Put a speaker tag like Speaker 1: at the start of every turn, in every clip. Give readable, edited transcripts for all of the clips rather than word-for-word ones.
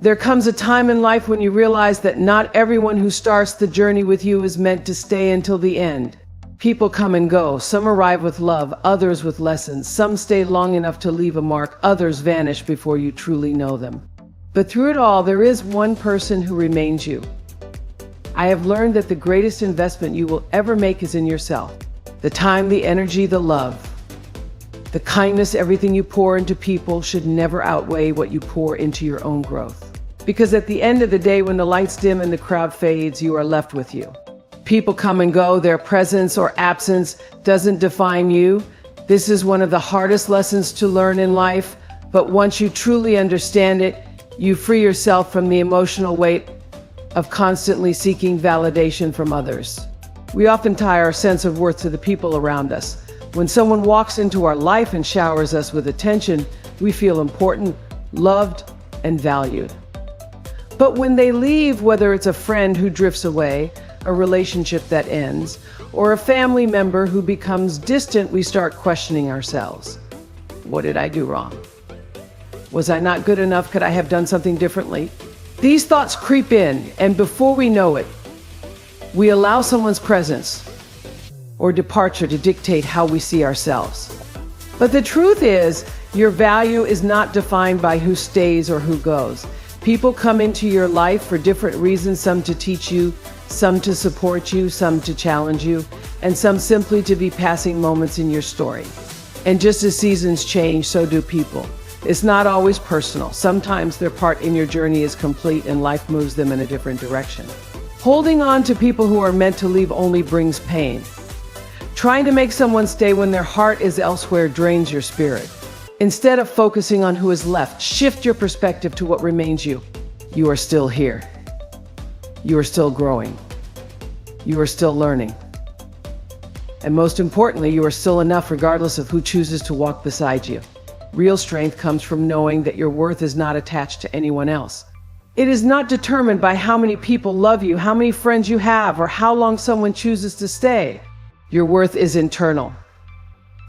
Speaker 1: There comes a time in life when you realize that not everyone who starts the journey with you is meant to stay until the end. People come and go. Some arrive with love, others with lessons. Some stay long enough to leave a mark, others vanish before you truly know them. But through it all, there is one person who remains you. I have learned that the greatest investment you will ever make is in yourself. The time, the energy, the love, the kindness, everything you pour into people should never outweigh what you pour into your own growth. Because at the end of the day, when the lights dim and the crowd fades, you are left with you. People come and go, their presence or absence doesn't define you. This is one of the hardest lessons to learn in life, but once you truly understand it, you free yourself from the emotional weight of constantly seeking validation from others. We often tie our sense of worth to the people around us. When someone walks into our life and showers us with attention, we feel important, loved, and valued. But when they leave, whether it's a friend who drifts away, a relationship that ends, or a family member who becomes distant, we start questioning ourselves. What did I do wrong? Was I not good enough? Could I have done something differently? These thoughts creep in, and before we know it, we allow someone's presence or departure to dictate how we see ourselves. But the truth is, your value is not defined by who stays or who goes. People come into your life for different reasons, some to teach you, some to support you, some to challenge you, and some simply to be passing moments in your story. And just as seasons change, so do people. It's not always personal. Sometimes their part in your journey is complete and life moves them in a different direction. Holding on to people who are meant to leave only brings pain. Trying to make someone stay when their heart is elsewhere drains your spirit. Instead of focusing on who is left, shift your perspective to what remains you. You are still here. You are still growing. You are still learning. And most importantly, you are still enough regardless of who chooses to walk beside you. Real strength comes from knowing that your worth is not attached to anyone else. It is not determined by how many people love you, how many friends you have, or how long someone chooses to stay. Your worth is internal.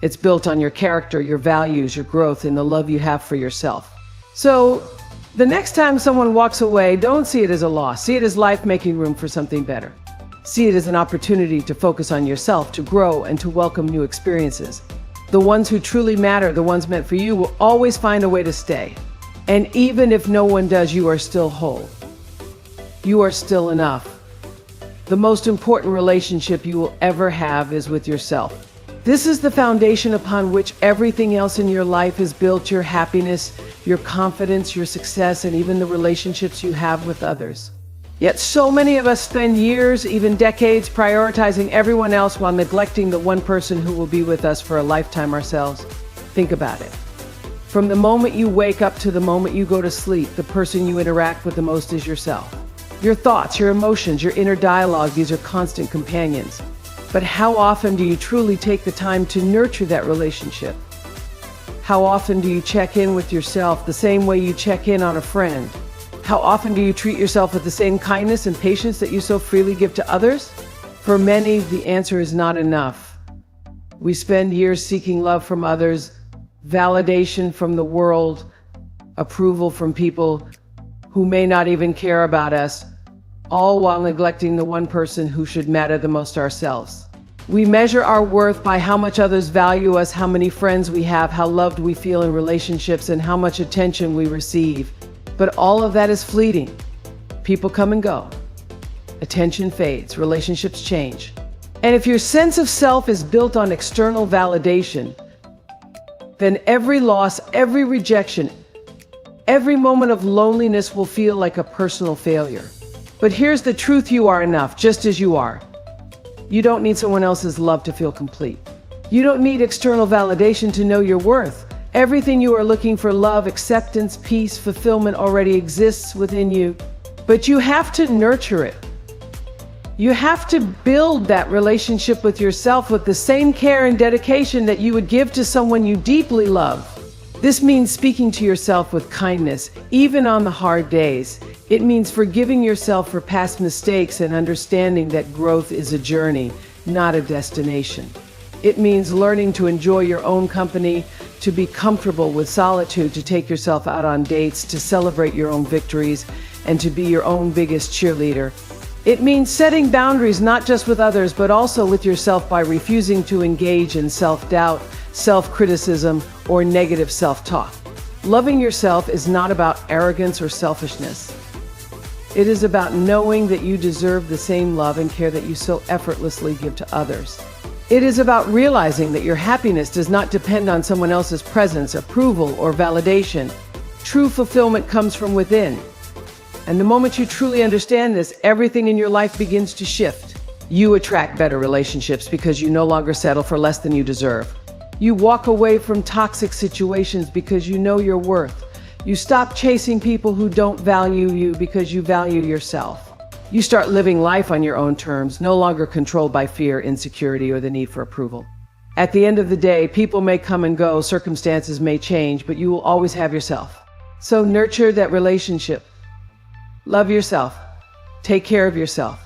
Speaker 1: It's built on your character, your values, your growth, and the love you have for yourself. So, the next time someone walks away, don't see it as a loss. See it as life making room for something better. See it as an opportunity to focus on yourself, to grow, and to welcome new experiences. The ones who truly matter, the ones meant for you, will always find a way to stay. And even if no one does, you are still whole. You are still enough. The most important relationship you will ever have is with yourself. This is the foundation upon which everything else in your life is built: your happiness, your confidence, your success, and even the relationships you have with others. Yet so many of us spend years, even decades, prioritizing everyone else while neglecting the one person who will be with us for a lifetime ourselves. Think about it. From the moment you wake up to the moment you go to sleep, the person you interact with the most is yourself. Your thoughts, your emotions, your inner dialogue, these are constant companions. But how often do you truly take the time to nurture that relationship? How often do you check in with yourself the same way you check in on a friend? How often do you treat yourself with the same kindness and patience that you so freely give to others? For many, the answer is not enough. We spend years seeking love from others, validation from the world, approval from people who may not even care about us, all while neglecting the one person who should matter the most, ourselves. We measure our worth by how much others value us, how many friends we have, how loved we feel in relationships, and how much attention we receive. But all of that is fleeting. People come and go. Attention fades, relationships change. And if your sense of self is built on external validation, then every loss, every rejection, every moment of loneliness will feel like a personal failure. But here's the truth: you are enough, just as you are. You don't need someone else's love to feel complete. You don't need external validation to know your worth. Everything you are looking for, love, acceptance, peace, fulfillment, already exists within you. But you have to nurture it. You have to build that relationship with yourself with the same care and dedication that you would give to someone you deeply love. This means speaking to yourself with kindness, even on the hard days. It means forgiving yourself for past mistakes and understanding that growth is a journey, not a destination. It means learning to enjoy your own company, to be comfortable with solitude, to take yourself out on dates, to celebrate your own victories, and to be your own biggest cheerleader. It means setting boundaries not just with others, but also with yourself by refusing to engage in self-doubt, self-criticism, or negative self-talk. Loving yourself is not about arrogance or selfishness. It is about knowing that you deserve the same love and care that you so effortlessly give to others. It is about realizing that your happiness does not depend on someone else's presence, approval, or validation. True fulfillment comes from within. And the moment you truly understand this, everything in your life begins to shift. You attract better relationships because you no longer settle for less than you deserve. You walk away from toxic situations because you know your worth. You stop chasing people who don't value you because you value yourself. You start living life on your own terms, no longer controlled by fear, insecurity, or the need for approval. At the end of the day, people may come and go, circumstances may change, but you will always have yourself. So nurture that relationship. Love yourself. Take care of yourself.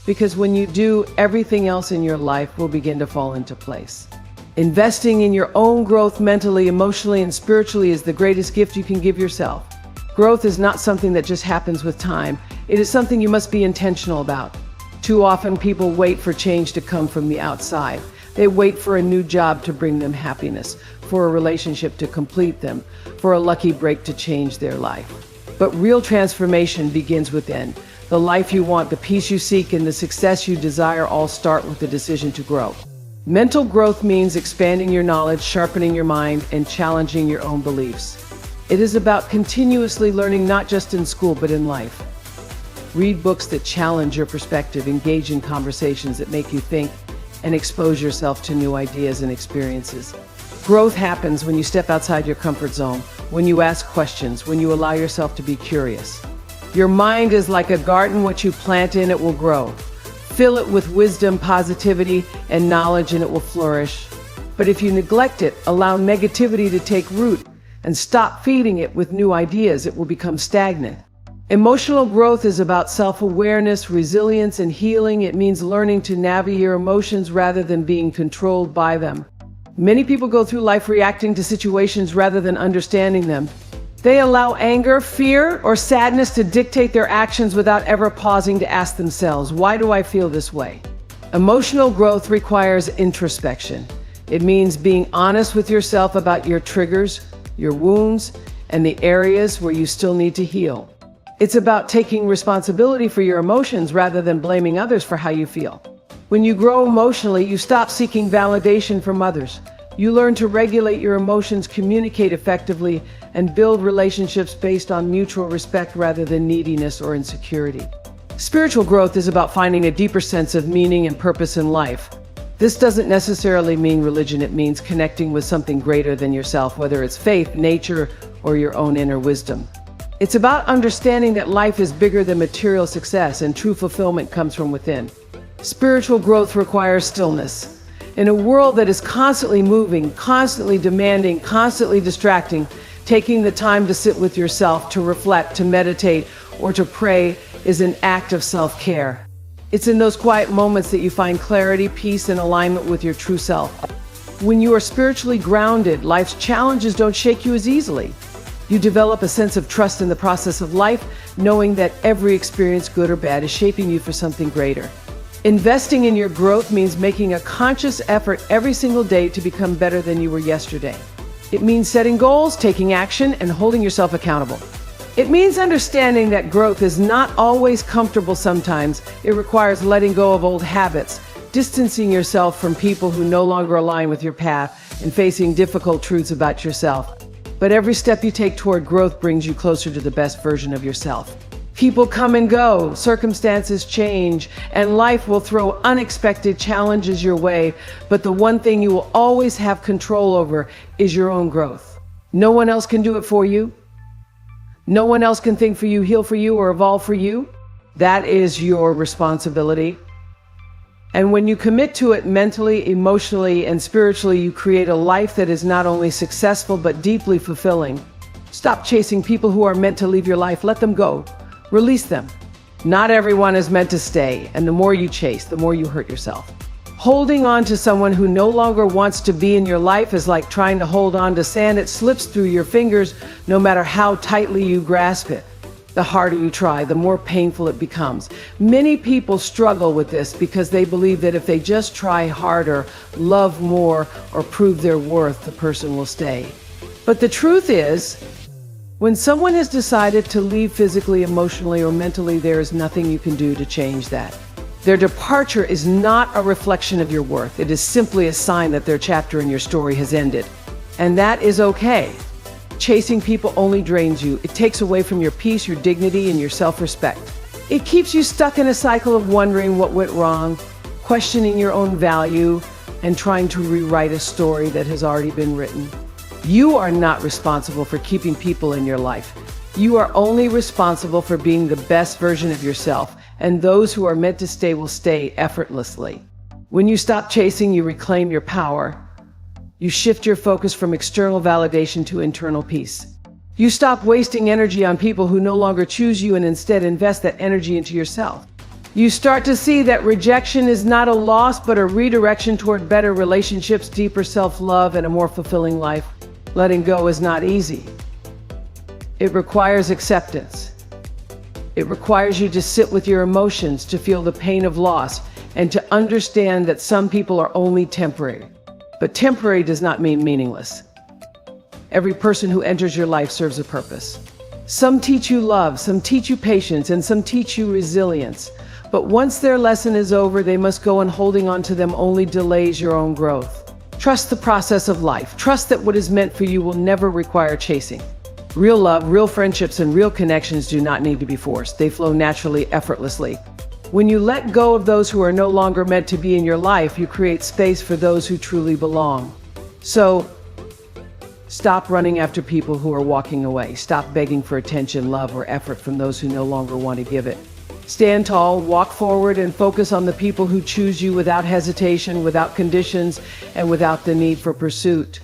Speaker 1: Because when you do, everything else in your life will begin to fall into place. Investing in your own growth mentally, emotionally, and spiritually is the greatest gift you can give yourself. Growth is not something that just happens with time. It is something you must be intentional about. Too often people wait for change to come from the outside. They wait for a new job to bring them happiness, for a relationship to complete them, for a lucky break to change their life. But real transformation begins within. The life you want, the peace you seek, and the success you desire all start with the decision to grow. Mental growth means expanding your knowledge, sharpening your mind, and challenging your own beliefs. It is about continuously learning, not just in school, but in life. Read books that challenge your perspective, engage in conversations that make you think, and expose yourself to new ideas and experiences. Growth happens when you step outside your comfort zone, when you ask questions, when you allow yourself to be curious. Your mind is like a garden. What you plant in it will grow. Fill it with wisdom, positivity, and knowledge, and it will flourish. But if you neglect it, allow negativity to take root, and stop feeding it with new ideas, it will become stagnant. Emotional growth is about self-awareness, resilience, and healing. It means learning to navigate your emotions rather than being controlled by them. Many people go through life reacting to situations rather than understanding them. They allow anger, fear, or sadness to dictate their actions without ever pausing to ask themselves, why do I feel this way? Emotional growth requires introspection. It means being honest with yourself about your triggers, your wounds, and the areas where you still need to heal. It's about taking responsibility for your emotions rather than blaming others for how you feel. When you grow emotionally, you stop seeking validation from others. You learn to regulate your emotions, communicate effectively, and build relationships based on mutual respect rather than neediness or insecurity. Spiritual growth is about finding a deeper sense of meaning and purpose in life. This doesn't necessarily mean religion. It means connecting with something greater than yourself, whether it's faith, nature, or your own inner wisdom. It's about understanding that life is bigger than material success, and true fulfillment comes from within. Spiritual growth requires stillness. In a world that is constantly moving, constantly demanding, constantly distracting, taking the time to sit with yourself, to reflect, to meditate, or to pray is an act of self-care. It's in those quiet moments that you find clarity, peace, and alignment with your true self. When you are spiritually grounded, life's challenges don't shake you as easily. You develop a sense of trust in the process of life, knowing that every experience, good or bad, is shaping you for something greater. Investing in your growth means making a conscious effort every single day to become better than you were yesterday. It means setting goals, taking action, and holding yourself accountable. It means understanding that growth is not always comfortable. Sometimes it requires letting go of old habits, distancing yourself from people who no longer align with your path, and facing difficult truths about yourself. But every step you take toward growth brings you closer to the best version of yourself. People come and go, circumstances change, and life will throw unexpected challenges your way, but the one thing you will always have control over is your own growth. No one else can do it for you. No one else can think for you, heal for you, or evolve for you. That is your responsibility. And when you commit to it mentally, emotionally, and spiritually, you create a life that is not only successful, but deeply fulfilling. Stop chasing people who are meant to leave your life. Let them go. Release them. Not everyone is meant to stay, and the more you chase, the more you hurt yourself. Holding on to someone who no longer wants to be in your life is like trying to hold on to sand. It slips through your fingers no matter how tightly you grasp it. The harder you try, the more painful it becomes. Many people struggle with this because they believe that if they just try harder, love more, or prove their worth, the person will stay. But the truth is, when someone has decided to leave physically, emotionally, or mentally, there is nothing you can do to change that. Their departure is not a reflection of your worth. It is simply a sign that their chapter in your story has ended. And that is okay. Chasing people only drains you. It takes away from your peace, your dignity, and your self-respect. It keeps you stuck in a cycle of wondering what went wrong, questioning your own value, and trying to rewrite a story that has already been written. You are not responsible for keeping people in your life. You are only responsible for being the best version of yourself, and those who are meant to stay will stay effortlessly. When you stop chasing, you reclaim your power. You shift your focus from external validation to internal peace. You stop wasting energy on people who no longer choose you and instead invest that energy into yourself. You start to see that rejection is not a loss, but a redirection toward better relationships, deeper self-love, and a more fulfilling life. Letting go is not easy. It requires acceptance. It requires you to sit with your emotions, to feel the pain of loss, and to understand that some people are only temporary. But temporary does not mean meaningless. Every person who enters your life serves a purpose. Some teach you love, some teach you patience, and some teach you resilience. But once their lesson is over, they must go, and holding on to them only delays your own growth. Trust the process of life. Trust that what is meant for you will never require chasing. Real love, real friendships, and real connections do not need to be forced. They flow naturally, effortlessly. When you let go of those who are no longer meant to be in your life, you create space for those who truly belong. So, stop running after people who are walking away. Stop begging for attention, love, or effort from those who no longer want to give it. Stand tall, walk forward, and focus on the people who choose you without hesitation, without conditions, and without the need for pursuit.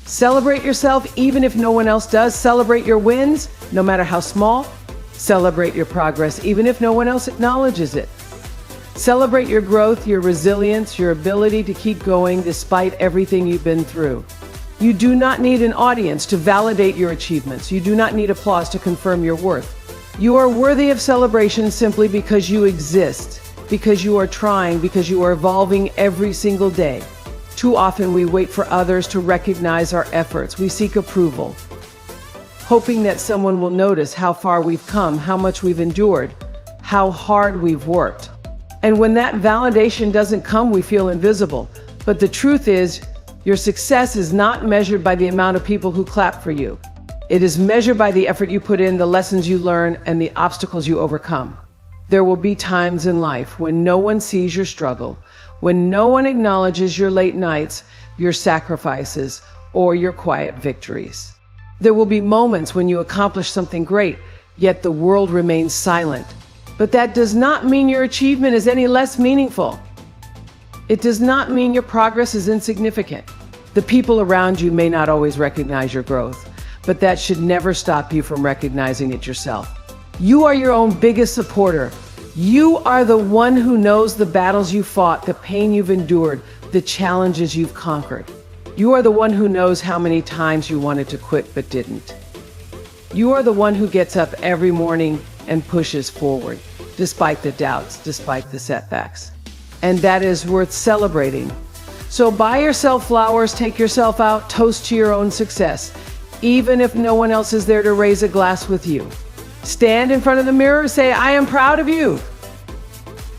Speaker 1: Celebrate yourself even if no one else does. Celebrate your wins, no matter how small. Celebrate your progress even if no one else acknowledges it. Celebrate your growth, your resilience, your ability to keep going despite everything you've been through. You do not need an audience to validate your achievements. You do not need applause to confirm your worth. You are worthy of celebration simply because you exist, because you are trying, because you are evolving every single day. Too often we wait for others to recognize our efforts. We seek approval, hoping that someone will notice how far we've come, how much we've endured, how hard we've worked. And when that validation doesn't come, we feel invisible. But the truth is, your success is not measured by the amount of people who clap for you. It is measured by the effort you put in, the lessons you learn, and the obstacles you overcome. There will be times in life when no one sees your struggle, when no one acknowledges your late nights, your sacrifices, or your quiet victories. There will be moments when you accomplish something great, yet the world remains silent. But that does not mean your achievement is any less meaningful. It does not mean your progress is insignificant. The people around you may not always recognize your growth, but that should never stop you from recognizing it yourself. You are your own biggest supporter. You are the one who knows the battles you fought, the pain you've endured, the challenges you've conquered. You are the one who knows how many times you wanted to quit but didn't. You are the one who gets up every morning and pushes forward, despite the doubts, despite the setbacks. And that is worth celebrating. So buy yourself flowers, take yourself out, toast to your own success, even if no one else is there to raise a glass with you. Stand in front of the mirror, say, I am proud of you,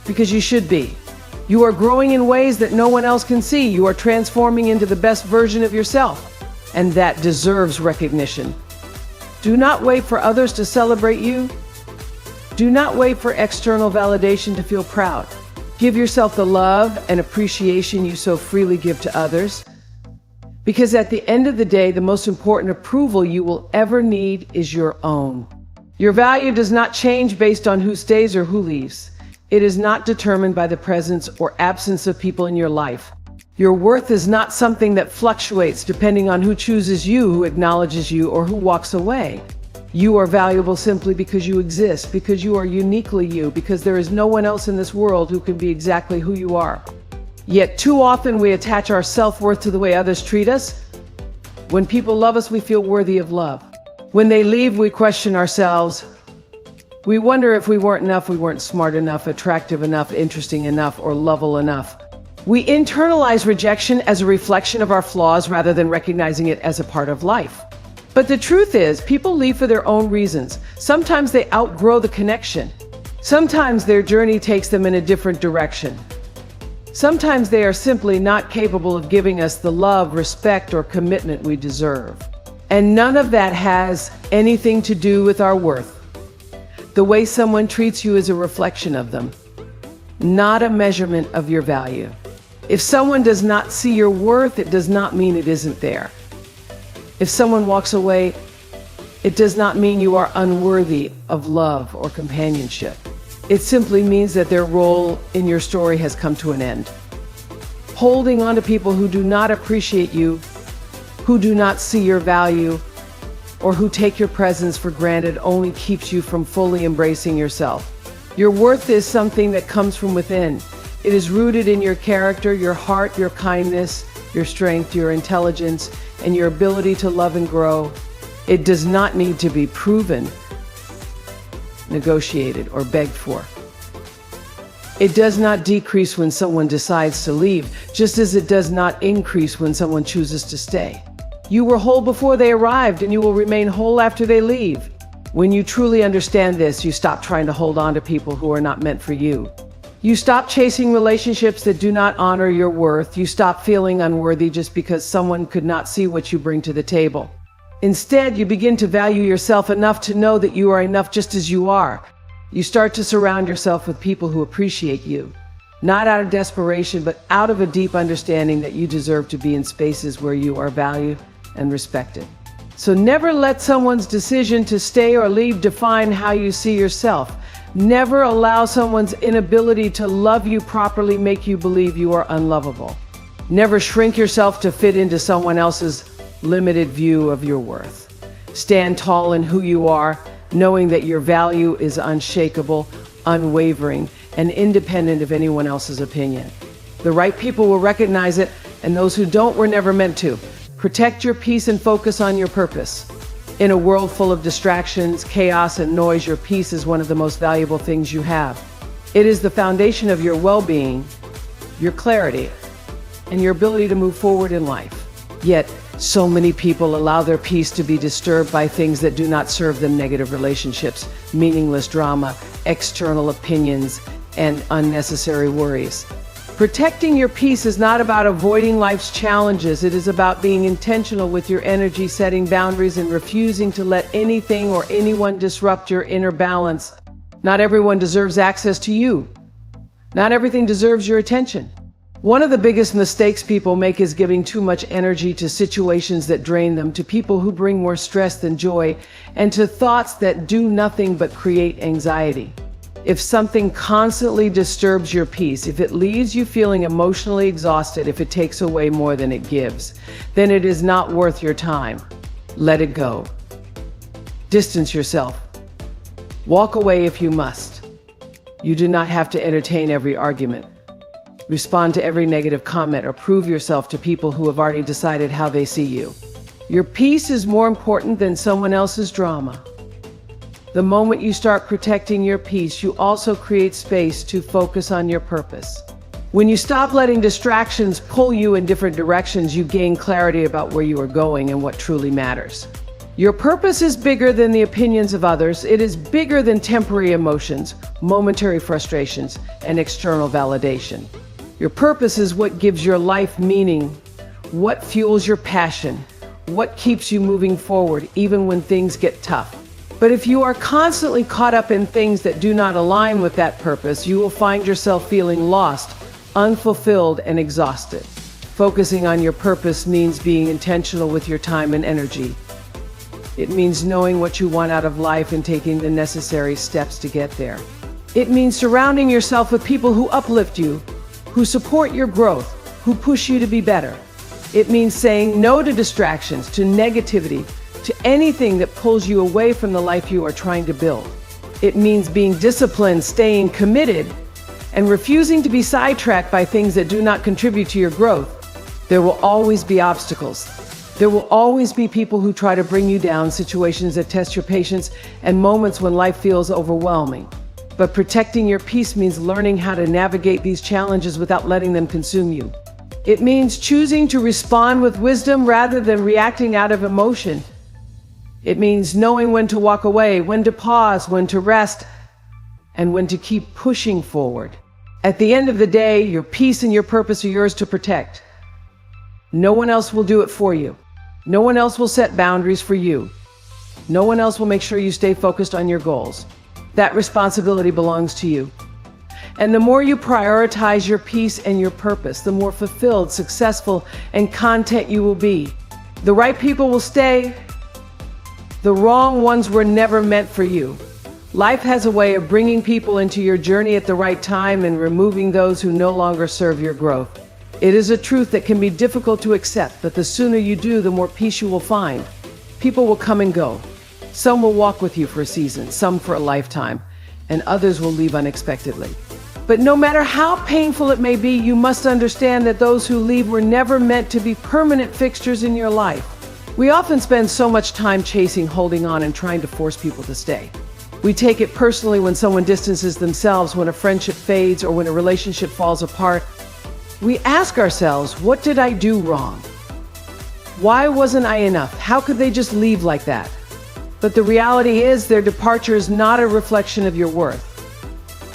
Speaker 1: because you should be. You are growing in ways that no one else can see. You are transforming into the best version of yourself, and that deserves recognition. Do not wait for others to celebrate you. Do not wait for external validation to feel proud. Give yourself the love and appreciation you so freely give to others. Because at the end of the day, the most important approval you will ever need is your own. Your value does not change based on who stays or who leaves. It is not determined by the presence or absence of people in your life. Your worth is not something that fluctuates depending on who chooses you, who acknowledges you, or who walks away. You are valuable simply because you exist, because you are uniquely you, because there is no one else in this world who can be exactly who you are. Yet too often we attach our self-worth to the way others treat us. When people love us, we feel worthy of love. When they leave, we question ourselves. We wonder if we weren't enough, we weren't smart enough, attractive enough, interesting enough, or lovable enough. We internalize rejection as a reflection of our flaws rather than recognizing it as a part of life. But the truth is, people leave for their own reasons. Sometimes they outgrow the connection. Sometimes their journey takes them in a different direction. Sometimes they are simply not capable of giving us the love, respect, or commitment we deserve. And none of that has anything to do with our worth. The way someone treats you is a reflection of them, not a measurement of your value. If someone does not see your worth, it does not mean it isn't there. If someone walks away, it does not mean you are unworthy of love or companionship. It simply means that their role in your story has come to an end. Holding on to people who do not appreciate you, who do not see your value, or who take your presence for granted only keeps you from fully embracing yourself. Your worth is something that comes from within. It is rooted in your character, your heart, your kindness, your strength, your intelligence, and your ability to love and grow. It does not need to be proven, negotiated, or begged for. It does not decrease when someone decides to leave, just as it does not increase when someone chooses to stay. You were whole before they arrived, and you will remain whole after they leave. When you truly understand this, you stop trying to hold on to people who are not meant for you. You stop chasing relationships that do not honor your worth. You stop feeling unworthy just because someone could not see what you bring to the table. Instead, you begin to value yourself enough to know that you are enough just as you are. You start to surround yourself with people who appreciate you, not out of desperation, but out of a deep understanding that you deserve to be in spaces where you are valued and respected. So never let someone's decision to stay or leave define how you see yourself. Never allow someone's inability to love you properly make you believe you are unlovable. Never shrink yourself to fit into someone else's limited view of your worth. Stand tall in who you are, knowing that your value is unshakable, unwavering, and independent of anyone else's opinion. The right people will recognize it, and those who don't were never meant to. Protect your peace and focus on your purpose. In a world full of distractions, chaos, and noise, your peace is one of the most valuable things you have. It is the foundation of your well-being, your clarity, and your ability to move forward in life. Yet, so many people allow their peace to be disturbed by things that do not serve them: negative relationships, meaningless drama, external opinions, and unnecessary worries. Protecting your peace is not about avoiding life's challenges. It is about being intentional with your energy, setting boundaries, and refusing to let anything or anyone disrupt your inner balance. Not everyone deserves access to you. Not everything deserves your attention. One of the biggest mistakes people make is giving too much energy to situations that drain them, to people who bring more stress than joy, and to thoughts that do nothing but create anxiety. If something constantly disturbs your peace, if it leaves you feeling emotionally exhausted, if it takes away more than it gives, then it is not worth your time. Let it go. Distance yourself. Walk away if you must. You do not have to entertain every argument, respond to every negative comment, or prove yourself to people who have already decided how they see you. Your peace is more important than someone else's drama. The moment you start protecting your peace, you also create space to focus on your purpose. When you stop letting distractions pull you in different directions, you gain clarity about where you are going and what truly matters. Your purpose is bigger than the opinions of others. It is bigger than temporary emotions, momentary frustrations, and external validation. Your purpose is what gives your life meaning, what fuels your passion, what keeps you moving forward even when things get tough. But if you are constantly caught up in things that do not align with that purpose, you will find yourself feeling lost, unfulfilled, and exhausted. Focusing on your purpose means being intentional with your time and energy. It means knowing what you want out of life and taking the necessary steps to get there. It means surrounding yourself with people who uplift you, who support your growth, who push you to be better. It means saying no to distractions, to negativity, to anything that pulls you away from the life you are trying to build. It means being disciplined, staying committed, and refusing to be sidetracked by things that do not contribute to your growth. There will always be obstacles. There will always be people who try to bring you down, situations that test your patience, and moments when life feels overwhelming. But protecting your peace means learning how to navigate these challenges without letting them consume you. It means choosing to respond with wisdom rather than reacting out of emotion. It means knowing when to walk away, when to pause, when to rest, and when to keep pushing forward. At the end of the day, your peace and your purpose are yours to protect. No one else will do it for you. No one else will set boundaries for you. No one else will make sure you stay focused on your goals. That responsibility belongs to you. And the more you prioritize your peace and your purpose, the more fulfilled, successful, and content you will be. The right people will stay. The wrong ones were never meant for you. Life has a way of bringing people into your journey at the right time and removing those who no longer serve your growth. It is a truth that can be difficult to accept, but the sooner you do, the more peace you will find. People will come and go. Some will walk with you for a season, some for a lifetime, and others will leave unexpectedly. But no matter how painful it may be, you must understand that those who leave were never meant to be permanent fixtures in your life. We often spend so much time chasing, holding on, and trying to force people to stay. We take it personally when someone distances themselves, when a friendship fades, or when a relationship falls apart. We ask ourselves, what did I do wrong? Why wasn't I enough? How could they just leave like that? But the reality is, their departure is not a reflection of your worth.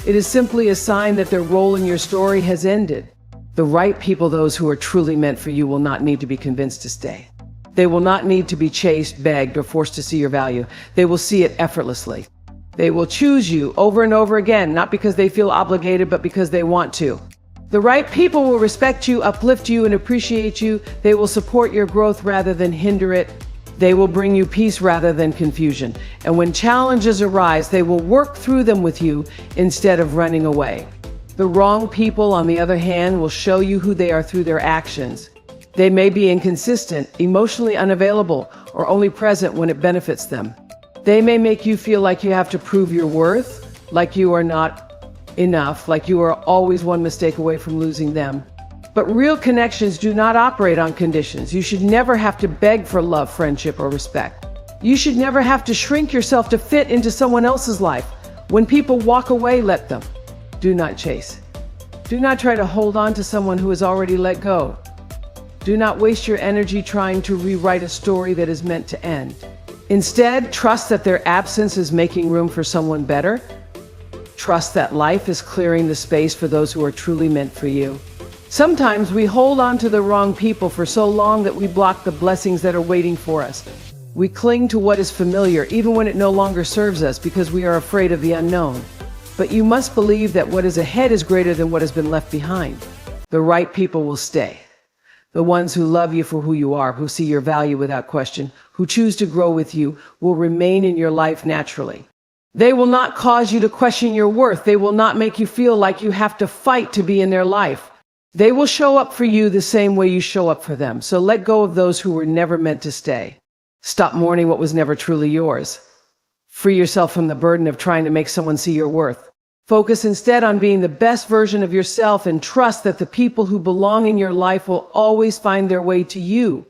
Speaker 1: It is simply a sign that their role in your story has ended. The right people, those who are truly meant for you, will not need to be convinced to stay. They will not need to be chased, begged, or forced to see your value. They will see it effortlessly. They will choose you over and over again, not because they feel obligated, but because they want to. The right people will respect you, uplift you, and appreciate you. They will support your growth rather than hinder it. They will bring you peace rather than confusion. And when challenges arise, they will work through them with you instead of running away. The wrong people, on the other hand, will show you who they are through their actions. They may be inconsistent, emotionally unavailable, or only present when it benefits them. They may make you feel like you have to prove your worth, like you are not enough, like you are always one mistake away from losing them. But real connections do not operate on conditions. You should never have to beg for love, friendship, or respect. You should never have to shrink yourself to fit into someone else's life. When people walk away, let them. Do not chase. Do not try to hold on to someone who has already let go. Do not waste your energy trying to rewrite a story that is meant to end. Instead, trust that their absence is making room for someone better. Trust that life is clearing the space for those who are truly meant for you. Sometimes we hold on to the wrong people for so long that we block the blessings that are waiting for us. We cling to what is familiar, even when it no longer serves us, because we are afraid of the unknown. But you must believe that what is ahead is greater than what has been left behind. The right people will stay. The ones who love you for who you are, who see your value without question, who choose to grow with you, will remain in your life naturally. They will not cause you to question your worth. They will not make you feel like you have to fight to be in their life. They will show up for you the same way you show up for them. So let go of those who were never meant to stay. Stop mourning what was never truly yours. Free yourself from the burden of trying to make someone see your worth. Focus instead on being the best version of yourself and trust that the people who belong in your life will always find their way to you.